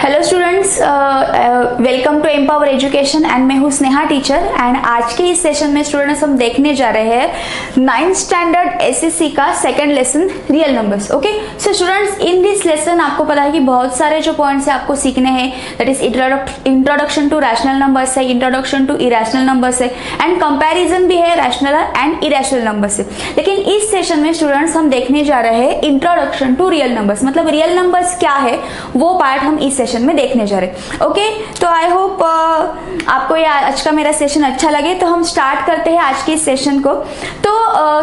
Hello students, welcome to empower education and मैं हूँ Sneha teacher. And आज के इस सेशन में स्टूडेंट्स हम देखने जा रहे हैं 9th स्टैंडर्ड एसएससी का second lesson real numbers. Okay, so students in this lesson आपको पता है कि बहुत सारे जो पॉइंट्स है आपको सीखने हैं। That is introduction to rational numbers है, इंट्रोडक्शन टू इरेशनल नंबर्स है एंड कंपैरिजन भी है रैशनल एंड इरेशनल नंबर्स से। लेकिन इस सेशन में स्टूडेंट्स हम देखने जा रहे हैं इंट्रोडक्शन टू रियल नंबर्स, मतलब रियल नंबर्स क्या है वो पार्ट हम इस सेशन में देखने जा रहे हैं। ओके, तो आई होप आपको ये आज का मेरा सेशन अच्छा लगे। तो हम स्टार्ट करते हैं आज के इस सेशन को। तो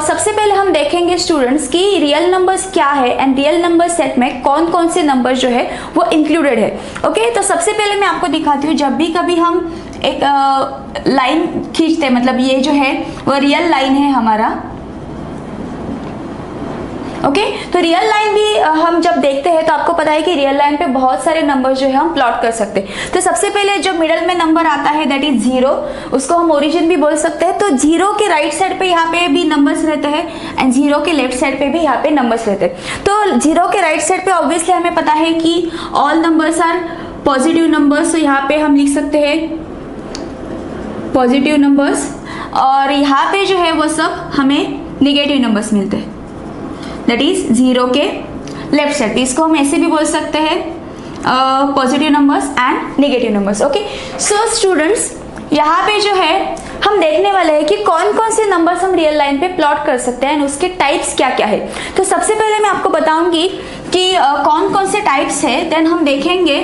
सबसे पहले हम देखेंगे स्टूडेंट्स कि रियल नंबर्स क्या है एंड रियल नंबर सेट में कौन कौन से नंबर जो है वो इंक्लूडेड है। ओके, तो सबसे पहले मैं आपको दिखाती हूँ, जब भी कभी हम एक लाइन खींचते हैं, मतलब ये जो है वो रियल लाइन है हमारा। ओके, तो रियल लाइन भी हम जब देखते हैं तो आपको पता है कि रियल लाइन पे बहुत सारे नंबर जो है हम प्लॉट कर सकते हैं। तो सबसे पहले जो मिडल में नंबर आता है दैट इज 0, उसको हम ओरिजिन भी बोल सकते हैं। तो 0 के राइट साइड पे यहाँ पे भी नंबर्स रहते हैं एंड 0 के लेफ्ट साइड पे भी यहाँ पे नंबर्स रहते हैं। तो 0 के राइट साइड पे ऑब्वियसली हमें पता है कि all numbers are positive numbers. तो यहाँ पे हम लिख सकते हैं पॉजिटिव नंबर्स, और यहाँ पे जो है वो सब हमें निगेटिव नंबर्स मिलते हैं, दैट इज 0 के लेफ्ट साइड। इसको हम ऐसे भी बोल सकते हैं positive numbers and negative numbers. Okay, so students यहाँ पे जो है हम देखने वाले हैं कि कौन कौन से नंबर्स हम रियल लाइन पे प्लॉट कर सकते हैं एंड उसके टाइप्स क्या क्या है। तो सबसे पहले मैं आपको बताऊंगी कि कौन कौन से टाइप्स है, देन हम देखेंगे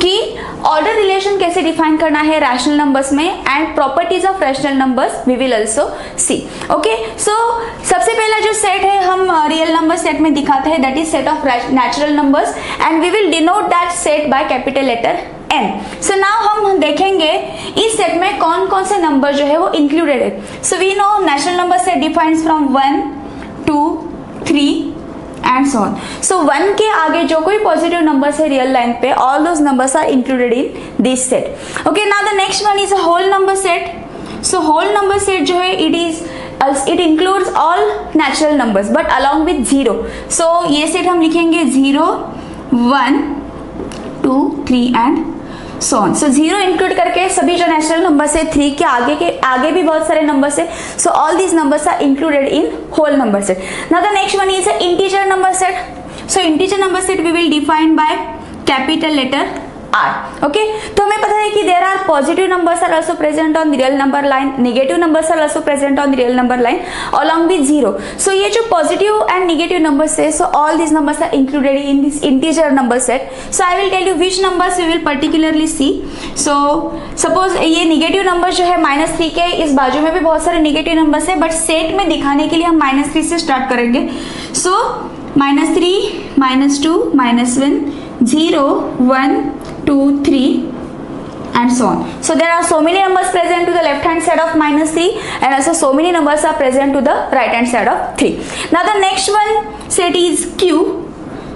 कि ऑर्डर रिलेशन कैसे डिफाइन करना है रैशनल नंबर्स में and properties of rational numbers we will also see. Okay, so सबसे पहला जो सेट है हम रियल नंबर सेट में दिखाते हैं, that is set of natural numbers and we will denote that set by capital letter n। So now हम देखेंगे इस सेट में कौन कौन से नंबर जो है वो इंक्लूडेड है। So we know natural number set defines from 1 2 3 and so on. So 1 के आगे जो कोई पॉजिटिव नंबर्स है रियल लाइन पे, all those numbers are included in this set. Okay, now the next one is a whole number set. So whole number set जो है it includes all natural numbers but along with 0. so ये set हम लिखेंगे 0 1 2 3 and so on. so 0 include करके सभी जो natural numbers है 3 के आगे भी बहुत सारे नंबर्स है। so all these numbers are included in whole number set. now the next one is a integer number set. so integer number set we will define by capital letter R. Okay, तो हमें पता है कि there are positive numbers are also present on real number line, negative numbers are also present on real number line along with 0. So ये जो positive and negative numbers है, so all this numbers are included in this integer number set. So I will tell you which numbers we will particularly see. So suppose ये negative number जो है -3 के इस बाजू में भी बहुत सारे नेगेटिव नंबर्स है, बट सेट में दिखाने के लिए हम -3 से स्टार्ट करेंगे. सो -3 -2 -1 0 1 2 3 and so on. so there are so many numbers present to the left hand side of -3 and also so many numbers are present to the right hand side of 3. now the next one set is Q.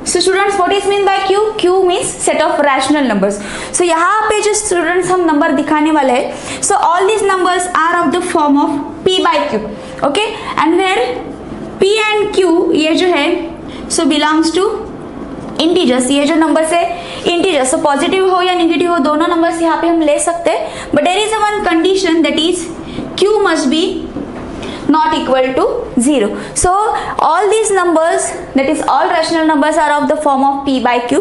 so students what is mean by Q? Q means set of rational numbers. so यहाँ पे जो students हम number दिखाने वाले हैं, so all these numbers are of the form of P by Q. okay, and where P and Q ये जो है so belongs to इंटीजर्स. ये जो नंबर्स है इंटीजर्स, सो पॉजिटिव हो या नेगेटिव हो दोनों नंबर्स यहाँ पे हम ले सकते हैं, but there is a one condition that is Q must be not equal to 0. so all these numbers, that is all rational numbers, are of the form of P by Q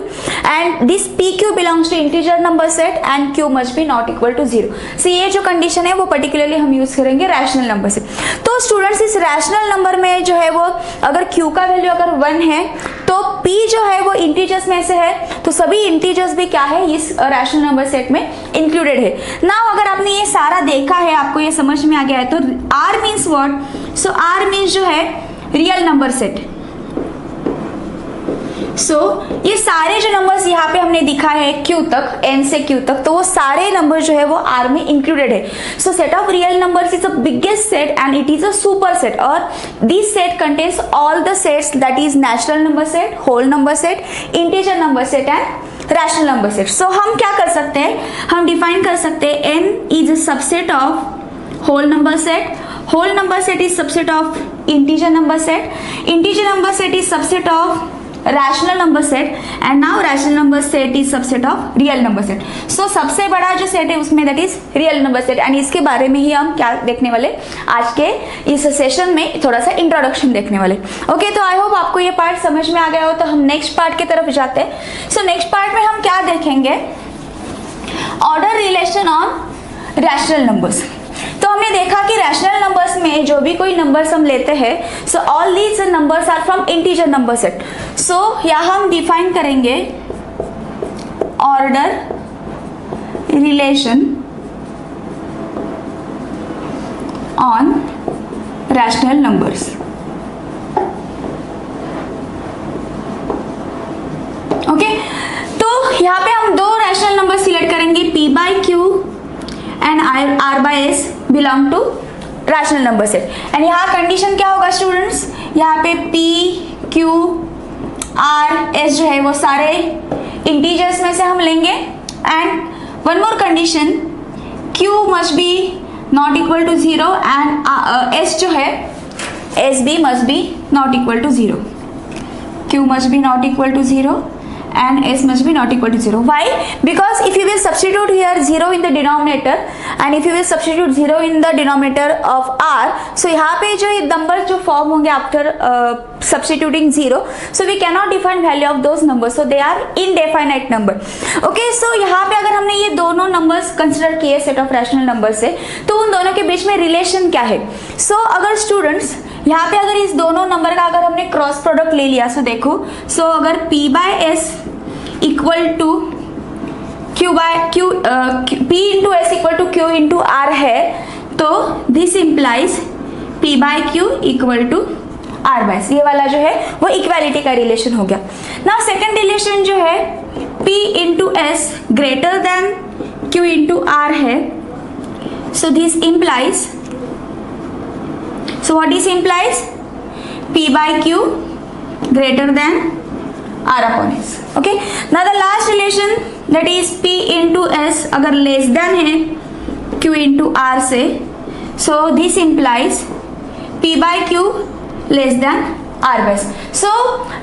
and this PQ belongs to integer number set and Q must be not equal to 0. so ये जो condition है वो particularly हम use करेंगे rational number से. तो students इस rational number में जो है वो अगर Q का वैल्यू अगर 1 है तो P जो है वो इंटीजर्स में से है, तो सभी इंटीजर्स भी क्या है इस रैशनल नंबर सेट में इंक्लूडेड है. नाउ अगर आपने ये सारा देखा है, आपको ये समझ में आ गया है, तो R means what? So R means जो है रियल नंबर सेट. सो ये सारे जो नंबर्स यहाँ पे हमने दिखा है Q तक, N से Q तक, तो वो सारे नंबर जो है वो R में इंक्लूडेड है. So set of real numbers is the biggest set and it is a super set, और this set contains all the sets that is natural number set, whole number set, integer number set and rational number set. So हम क्या कर सकते हैं, हम define कर सकते हैं N is a subset of whole number set, whole number set is subset of integer number set is subset of rational number set, and now rational number set is subset of real number set. So सबसे बड़ा जो set है उसमें that is real number set, and इसके बारे में ही हम क्या देखने वाले आज के इस सेशन में थोड़ा सा इंट्रोडक्शन देखने वाले. ओके, तो आई होप आपको ये पार्ट समझ में आ गया हो. तो हम नेक्स्ट पार्ट की तरफ जाते हैं. सो नेक्स्ट पार्ट में हम क्या देखेंगे, order relation on rational numbers. तो हमने देखा कि रैशनल नंबर्स में जो भी कोई नंबर्स हम लेते हैं, so all these numbers are from integer number set. So यहाँ हम डिफाइन करेंगे order relation on rational numbers. Okay, तो यहाँ पे हम दो रैशनल नंबर सिलेक्ट करेंगे, p by Q and r by s belong to rational number set. And यहाँ कंडीशन क्या होगा स्टूडेंट्स, यहाँ पे p q r s जो है वो सारे इंटीजर्स में से हम लेंगे. And one more condition, q must be not equal to 0 and s जो है s भी must be not equal to 0. q must be not equal to 0 and s must be not equal to 0. Why? Because if you will substitute here 0 in the denominator and if you will substitute 0 in the denominator of r, so यहाँ पे जो numbers जो form होंगे after substituting 0, so we cannot define value of those numbers, so they are indefinite number. Okay, so यहाँ पे अगर हमने ये दोनों numbers consider किए set of rational numbers से, तो उन दोनों के बीच में relation क्या है. So अगर students यहाँ पे अगर इस दोनों नंबर का अगर हमने क्रॉस प्रोडक्ट ले लिया, सो देखो, सो अगर p by s equal to q by q, p into S equal to q into r है, तो this implies p by q equal to r by s. ये वाला जो है वो इक्वालिटी का रिलेशन हो गया. नाउ सेकंड रिलेशन जो है p into s greater than q into r है, so this implies, so what this implies, p by q greater than r upon s. Okay, now the last relation, that is p into s अगर less than है q into r से, so this implies p by q less than r by s. So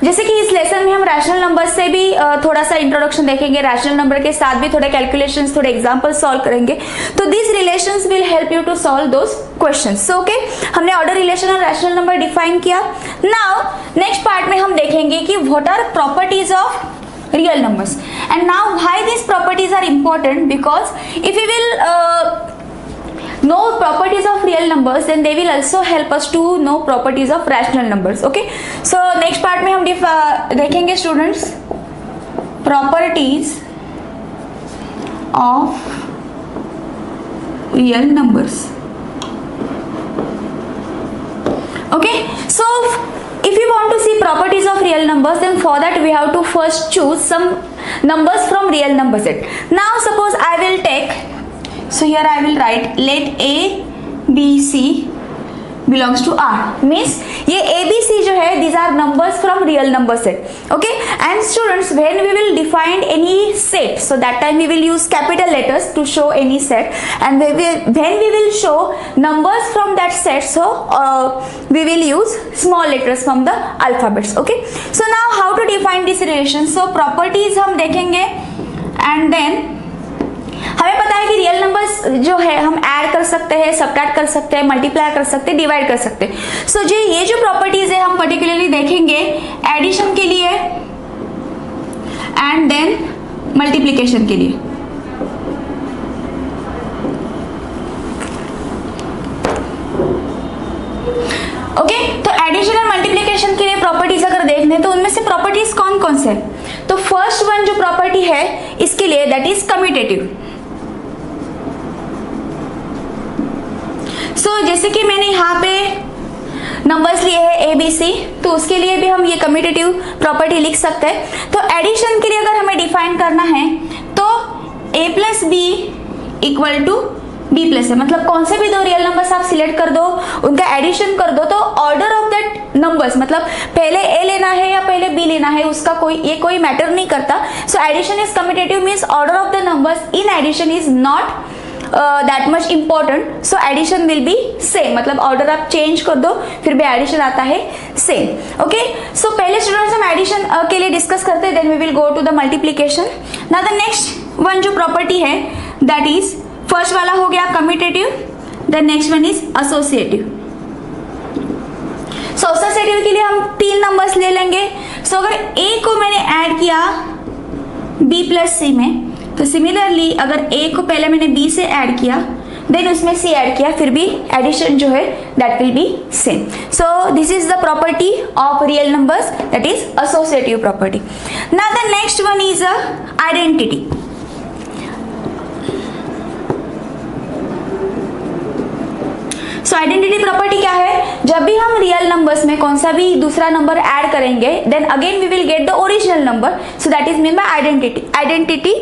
जैसे कि इस lesson में हम rational number से भी थोड़ा सा इंट्रोडक्शन देखेंगे, रैशनल नंबर के साथ भी थोड़े कैलकुलेशंस, थोड़े एग्जांपल सॉल्व करेंगे, तो this relations will help you to solve those questions. So okay, हमने ऑर्डर रिलेशन और रैशनल नंबर डिफाइन किया. नाउ नेक्स्ट पार्ट में हम देखेंगे कि what are properties of real numbers. And now why this properties are important, because if you will know properties of real numbers, then they will also help us to know properties of rational numbers. Okay, so next part में हम देखेंगे students properties of real numbers. Okay, so if you want to see properties of real numbers, then for that we have to first choose some numbers from real number set. Now suppose I will take, so here I will write let a b c belongs to r, means ये a b c जो है these are numbers from real number set. Okay, and students when we will define any set, so that time we will use capital letters to show any set, and when we will show numbers from that set, so we will use small letters from the alphabets. Okay, so now how to define this relation. So properties हम देखेंगे, and then हमें पता है कि real numbers जो है हम add कर सकते हैं, सबट्रैक्ट कर सकते हैं, मल्टीप्लाई कर सकते हैं, डिवाइड कर सकते हैं. सो जो ये जो प्रॉपर्टीज है हम पर्टिकुलरली देखेंगे एडिशन के लिए एंड देन मल्टीप्लिकेशन के लिए. ओके, तो एडिशन और मल्टीप्लिकेशन के लिए प्रॉपर्टीज अगर देखने तो उनमें से प्रॉपर्टीज कौन कौन से. तो फर्स्ट वन जो प्रॉपर्टी है इसके लिए, दैट इज कम्यूटेटिव. सो जैसे कि मैंने यहाँ पे नंबर्स लिए हैं ए बी सी, तो उसके लिए भी हम ये कम्यूटेटिव प्रॉपर्टी लिख सकते हैं. तो एडिशन के लिए अगर हमें डिफाइन करना है तो a plus B equal to B plus है, मतलब कौन से भी दो रियल नंबर्स आप सिलेक्ट कर दो, उनका एडिशन कर दो, तो ऑर्डर ऑफ दैट नंबर्स, मतलब पहले a लेना है या पहले b लेना है, उसका कोई मैटर नहीं करता. So addition is commutative means order of the numbers in addition is not that much important, so addition will be same, मतलब ऑर्डर आप चेंज कर दो फिर भी एडिशन आता है सेम। ओके, सो पहले स्टूडेंट्स हम एडिशन के लिए डिस्कस करते हैं, then we will go to the multiplication. Now the next one जो प्रॉपर्टी है दैट इज, फर्स्ट वाला हो गया commutative, the next one is associative. So associative के लिए हम 3 नंबर्स ले लेंगे। सो अगर a को मैंने ऐड किया b प्लस c में, तो सिमिलरली अगर a को पहले मैंने b से ऐड किया देन उसमें c ऐड किया, फिर भी एडिशन जो है that will be same. So this is the property of real numbers, that is associative property. Now the next one is identity. So identity property क्या है, जब भी हम रियल नंबर्स में कौन सा भी दूसरा नंबर ऐड करेंगे then again we will get the original number, so that is mean by identity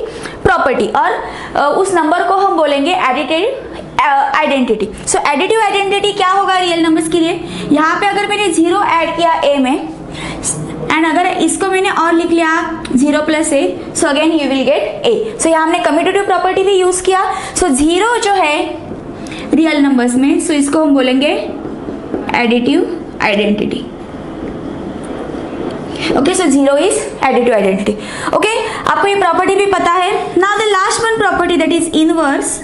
property, और उस नंबर को हम बोलेंगे additive identity. So additive identity क्या होगा रियल नंबर्स के लिए, यहाँ पे अगर मैंने 0 ऐड किया a में एंड अगर इसको मैंने और लिख लिया 0 plus a, so again you will get a। सो यहाँ हमने कम्यूटेटिव प्रॉपर्टी भी यूज किया। सो 0 जो है रियल नंबर्स में, सो इसको हम बोलेंगे additive identity. Okay, so 0 is additive identity. Okay, आपको ये प्रॉपर्टी भी पता है। Now the last one property that is inverse.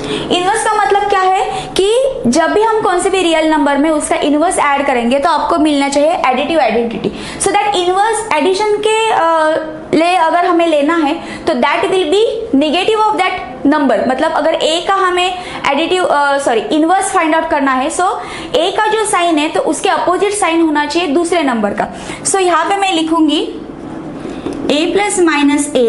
Inverse का मतलब क्या है कि जब भी हम कौन से भी रियल नंबर में उसका इनवर्स ऐड करेंगे तो आपको मिलना चाहिए additive identity. So that inverse addition के लिए अगर हमें लेना है तो that will be negative of that number, मतलब अगर a का हमें एडिटिव इनवर्स फाइंड आउट करना है, सो a का जो साइन है तो उसके अपोजिट साइन होना चाहिए दूसरे नंबर का। सो यहाँ पे मैं लिखूंगी a plus minus a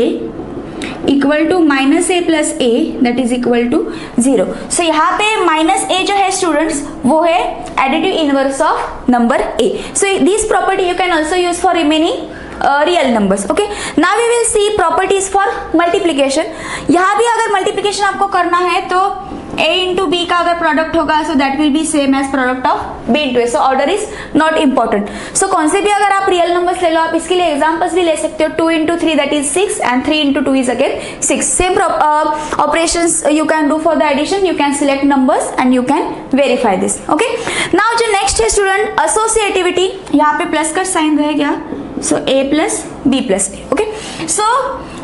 equal to minus A plus A that is equal to 0। So यहाँ पे माइनस ए जो है स्टूडेंट्स वो है additive inverse of number a। So this property you can also use for remaining real numbers. Okay, now we will see properties for multiplication. यहाँ भी अगर multiplication आपको करना है तो a इंटू बी का अगर प्रोडक्ट होगा so that will be same as product of b into a। So order is not important. So कौन से भी अगर आप रियल नंबर्स ले लो, आप इसके लिए एग्जांपल्स भी ले सकते हो। 2 into 3 that is 6 and 3 into 2 is again 6। Same operations you can do for the addition, you can select numbers and you can verify this. Okay, now जो नेक्स्ट है स्टूडेंट एसोसिएटिविटी, यहाँ पे प्लस का sign रह गया, so a plus b plus a। Okay, so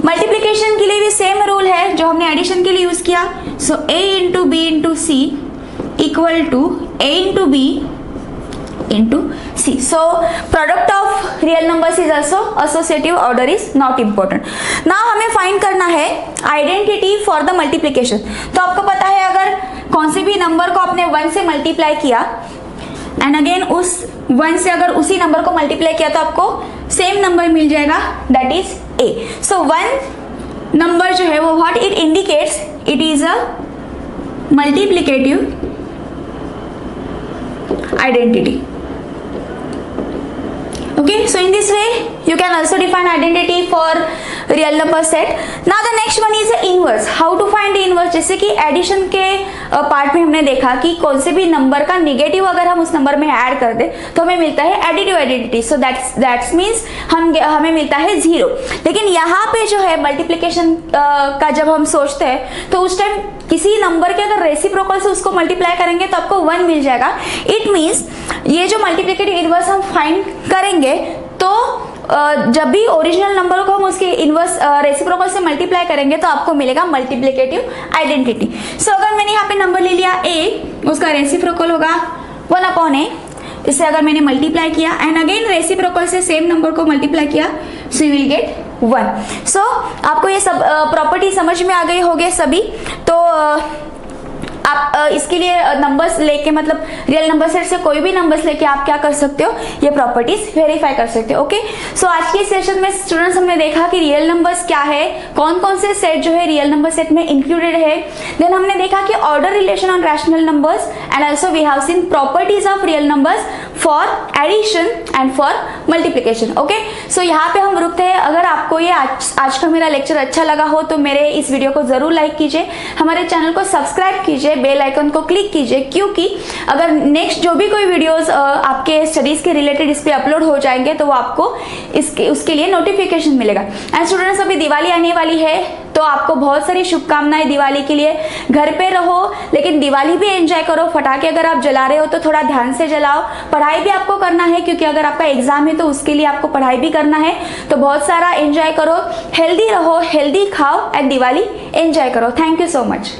multiplication के लिए भी सेम रूल है जो हमने एडिशन के लिए यूज किया। So a into B into C equal to a into B into C. So product of real numbers is also associative, order is not important. Now हमें फाइंड करना है identity for the multiplication. तो आपको पता है अगर कौन से भी नंबर को आपने 1 से मल्टीप्लाई किया एंड अगेन उस 1 से अगर उसी नंबर को मल्टीप्लाई किया तो आपको सेम नंबर मिल जाएगा that is a। So 1 number जो है वो what it indicates, it is a multiplicative identity. Okay, so in this way you can also define identity for real number set. Now the next one is the inverse. How to find the inverse? जैसे कि addition के part में हमने देखा कि कौन से भी नंबर का नेगेटिव अगर हम उस नंबर में ऐड कर दे तो हमें मिलता है additive identity. So that's means हमें मिलता है 0। लेकिन यहाँ पे जो है मल्टीप्लीकेशन का जब हम सोचते हैं तो उस टाइम किसी नंबर के अगर रेसिप्रोकल से उसको मल्टीप्लाई करेंगे तो आपको 1 मिल जाएगा। इट मीन्स ये जो मल्टीप्लिकेटिव इनवर्स हम फाइंड करेंगे तो जब भी ओरिजिनल नंबर को हम उसके इनवर्स रेसिप्रोकल से मल्टीप्लाई करेंगे तो आपको मिलेगा मल्टीप्लिकेटिव आइडेंटिटी। सो अगर मैंने यहाँ पे नंबर ले लिया a, उसका रेसिप्रोकल होगा 1/a। इससे अगर मैंने मल्टीप्लाई किया एंड अगेन रेसिप्रोकल से सेम नंबर को मल्टीप्लाई किया सो यू विल गेट 1। सो आपको ये सब प्रॉपर्टी समझ में आ गई होगी सभी। तो आप इसके लिए नंबर्स लेके मतलब रियल नंबर सेट से कोई भी नंबर्स लेके आप क्या कर सकते हो, ये प्रॉपर्टीज वेरीफाई कर सकते हो। ओके, सो आज के सेशन में स्टूडेंट्स हमने देखा कि रियल नंबर्स क्या है, कौन कौन से सेट जो है रियल नंबर सेट में इंक्लूडेड है। देन हमने देखा कि order relation on rational numbers and also we have seen properties of real numbers for addition and for multiplication. Okay, so यहाँ पे हम रुकते हैं। अगर आपको ये आज का मेरा लेक्चर अच्छा लगा हो तो मेरे इस वीडियो को जरूर लाइक कीजिए, हमारे चैनल को सब्सक्राइब कीजिए, बेल आइकन को क्लिक कीजिए, क्योंकि अगर नेक्स्ट जो भी कोई वीडियोस आपके स्टडीज के रिलेटेड इस पे अपलोड हो जाएंगे तो वो आपको उसके लिए नोटिफिकेशन मिलेगा। एंड स्टूडेंट्स अभी दिवाली आने वाली है तो तो आपको बहुत सारी शुभकामनाएं दिवाली के लिए। घर पे रहो लेकिन दिवाली भी एंजॉय करो। पटाखे अगर आप जला रहे हो तो थोड़ा ध्यान से जलाओ। पढ़ाई भी आपको करना है क्योंकि अगर आपका एग्जाम है तो उसके लिए आपको पढ़ाई भी करना है। तो बहुत सारा एंजॉय करो, हेल्दी रहो, हेल्दी खाओ एंड दिवाली एंजॉय करो। Thank you so much.